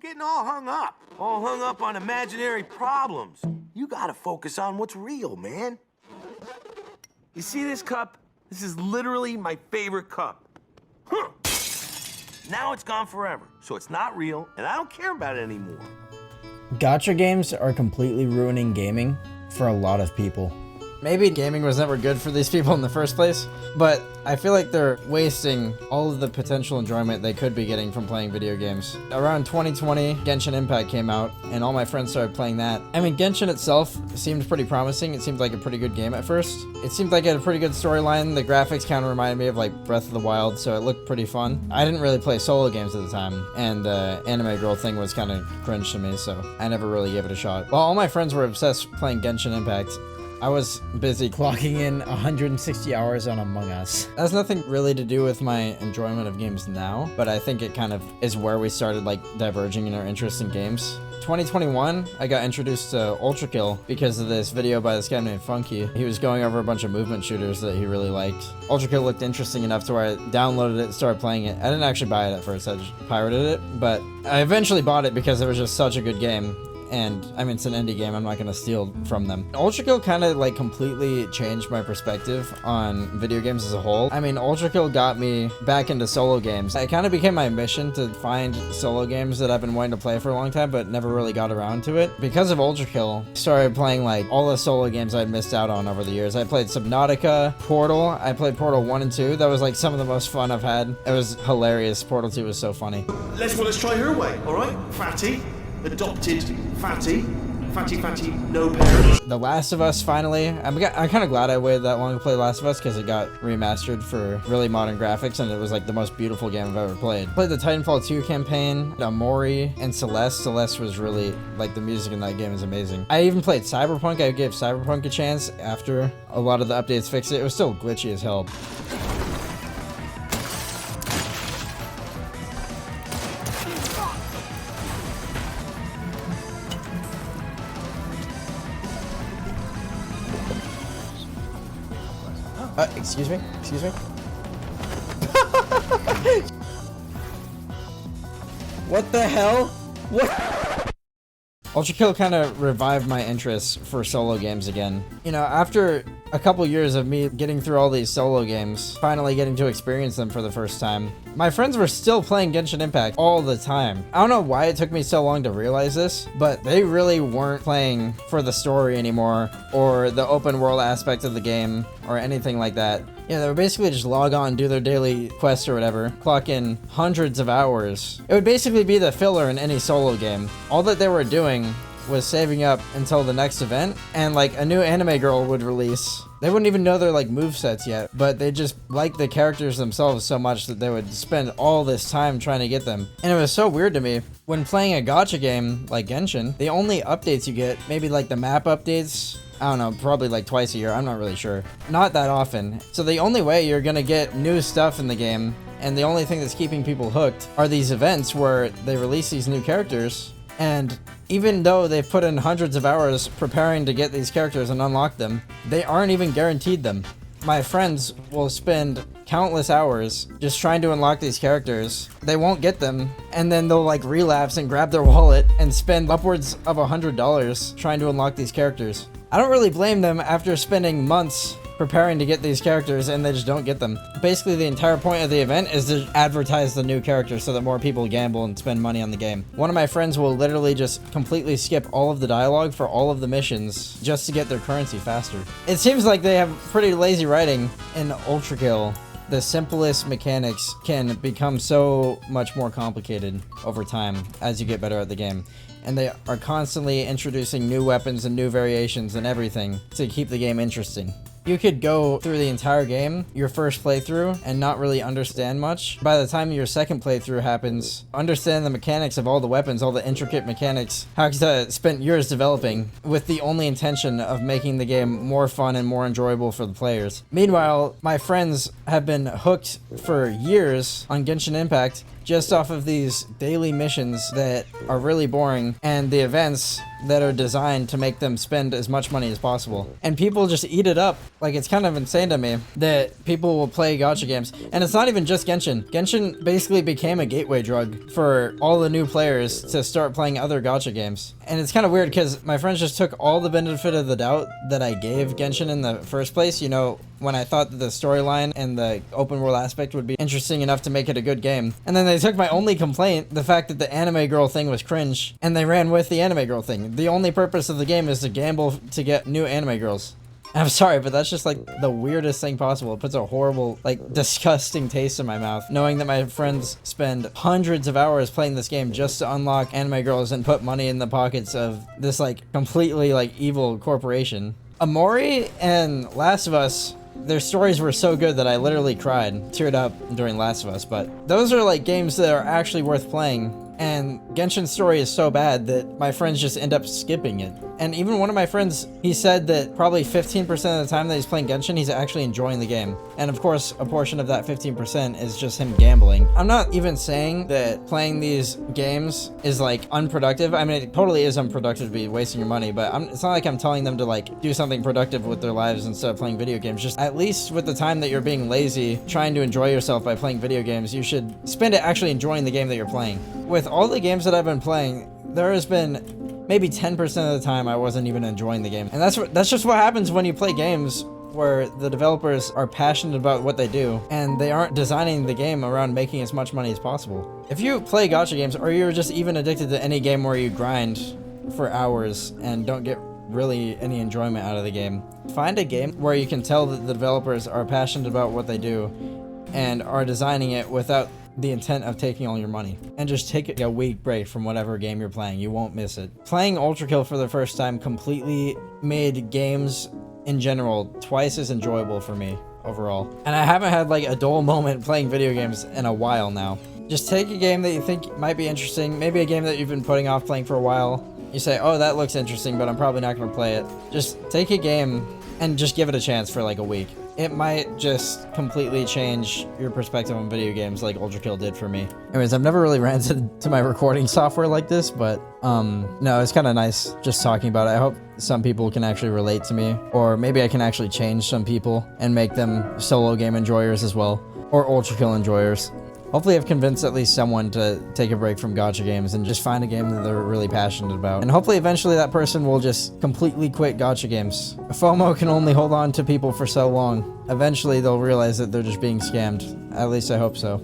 You're getting all hung up on imaginary problems. You gotta focus on what's real, man. You see this cup? This is literally my favorite cup. Huh. Now it's gone forever, so it's not real, and I don't care about it anymore. Gacha games are completely ruining gaming for a lot of people. Maybe gaming was never good for these people in the first place, but I feel like they're wasting all of the potential enjoyment they could be getting from playing video games. Around 2020, Genshin Impact came out, and all my friends started playing that. I mean, Genshin itself seemed pretty promising. It seemed like a pretty good game at first. It seemed like it had a pretty good storyline. The graphics kind of reminded me of like Breath of the Wild, so it looked pretty fun. I didn't really play solo games at the time, and the anime girl thing was kind of cringe to me, so I never really gave it a shot. While all my friends were obsessed playing Genshin Impact, I was busy clocking in 160 hours on Among Us. That has nothing really to do with my enjoyment of games now, but I think it kind of is where we started like diverging in our interest in games. 2021, I got introduced to Ultrakill because of this video by this guy named Funky. He was going over a bunch of movement shooters that he really liked. Ultrakill looked interesting enough to where I downloaded it and started playing it. I didn't actually buy it at first, I just pirated it, but I eventually bought it because it was just such a good game. And I mean, it's an indie game, I'm not gonna steal from them. Ultrakill kind of like completely changed my perspective on video games as a whole. I mean, Ultrakill got me back into solo games. It kind of became my mission to find solo games that I've been wanting to play for a long time, but never really got around to it. Because of Ultrakill, I started playing like all the solo games I'd missed out on over the years. I played Subnautica, Portal, I played Portal 1 and 2. That was like some of the most fun I've had. It was hilarious. Portal 2 was so funny. Let's try her way, alright? Fatty. Adopted fatty, no parents. The Last of Us, finally. I'm kind of glad I waited that long to play Last of Us because it got remastered for really modern graphics and it was like the most beautiful game I've ever played. Played the Titanfall 2 campaign, Amori, and Celeste. Celeste was really, like, the music in that game is amazing. I even played Cyberpunk. I gave Cyberpunk a chance after a lot of the updates fixed it. It was still glitchy as hell. Excuse me? Excuse me? What the hell? What? Ultrakill kind of revived my interest for solo games again. You know, after a couple years of me getting through all these solo games, finally getting to experience them for the first time, my friends were still playing Genshin Impact all the time. I don't know why it took me so long to realize this, but they really weren't playing for the story anymore, or the open world aspect of the game, or anything like that. Yeah, they would basically just log on, do their daily quests or whatever, clock in hundreds of hours. It would basically be the filler in any solo game. All that they were doing was saving up until the next event, and like a new anime girl would release. They wouldn't even know their like movesets yet, but they just liked the characters themselves so much that they would spend all this time trying to get them. And it was so weird to me. When playing a gacha game like Genshin, the only updates you get, maybe like the map updates, I don't know, probably like twice a year, I'm not really sure. Not that often. So the only way you're gonna get new stuff in the game, and the only thing that's keeping people hooked, are these events where they release these new characters, and even though they've put in hundreds of hours preparing to get these characters and unlock them, they aren't even guaranteed them. My friends will spend countless hours just trying to unlock these characters. They won't get them, and then they'll like relapse and grab their wallet and spend upwards of $100 trying to unlock these characters. I don't really blame them after spending months preparing to get these characters and they just don't get them. Basically, the entire point of the event is to advertise the new characters so that more people gamble and spend money on the game. One of my friends will literally just completely skip all of the dialogue for all of the missions just to get their currency faster. It seems like they have pretty lazy writing in Ultrakill. The simplest mechanics can become so much more complicated over time as you get better at the game. And they are constantly introducing new weapons and new variations and everything to keep the game interesting. You could go through the entire game, your first playthrough, and not really understand much. By the time your second playthrough happens, understand the mechanics of all the weapons, all the intricate mechanics, how you spent years developing, with the only intention of making the game more fun and more enjoyable for the players. Meanwhile, my friends have been hooked for years on Genshin Impact just off of these daily missions that are really boring, and the events that are designed to make them spend as much money as possible. And people just eat it up. Like, it's kind of insane to me that people will play gacha games. And it's not even just Genshin. Genshin basically became a gateway drug for all the new players to start playing other gacha games. And it's kind of weird because my friends just took all the benefit of the doubt that I gave Genshin in the first place. You know, when I thought that the storyline and the open world aspect would be interesting enough to make it a good game. And then they took my only complaint, the fact that the anime girl thing was cringe, and they ran with the anime girl thing. The only purpose of the game is to gamble to get new anime girls. I'm sorry, but that's just like the weirdest thing possible. It puts a horrible, like, disgusting taste in my mouth, knowing that my friends spend hundreds of hours playing this game just to unlock anime girls and put money in the pockets of this, like, completely, like, evil corporation. Amori and Last of Us, their stories were so good that I literally cried, teared up during Last of Us, but those are, like, games that are actually worth playing. And Genshin's story is so bad that my friends just end up skipping it. And even one of my friends, he said that probably 15% of the time that he's playing Genshin, he's actually enjoying the game. And of course, a portion of that 15% is just him gambling. I'm not even saying that playing these games is like unproductive. I mean, it totally is unproductive to be wasting your money, but it's not like I'm telling them to like do something productive with their lives instead of playing video games. Just at least with the time that you're being lazy, trying to enjoy yourself by playing video games, you should spend it actually enjoying the game that you're playing. With all the games that I've been playing, there has been maybe 10% of the time I wasn't even enjoying the game. And that's just what happens when you play games where the developers are passionate about what they do and they aren't designing the game around making as much money as possible. If you play gacha games, or you're just even addicted to any game where you grind for hours and don't get really any enjoyment out of the game, find a game where you can tell that the developers are passionate about what they do and are designing it without the intent of taking all your money, and just take a week break from whatever game you're playing. You won't miss it. Playing Ultrakill for the first time completely made games in general twice as enjoyable for me overall. And I haven't had like a dull moment playing video games in a while now. Just take a game that you think might be interesting, maybe a game that you've been putting off playing for a while. You say, oh, that looks interesting, but I'm probably not going to play it. Just take a game and just give it a chance for like a week. It might just completely change your perspective on video games like Ultrakill did for me. Anyways, I've never really ranted to my recording software like this, but no, it's kind of nice just talking about it. I hope some people can actually relate to me, or maybe I can actually change some people and make them solo game enjoyers as well, or Ultrakill enjoyers. Hopefully I've convinced at least someone to take a break from gacha games and just find a game that they're really passionate about. And hopefully eventually that person will just completely quit gacha games. FOMO can only hold on to people for so long. Eventually they'll realize that they're just being scammed. At least I hope so.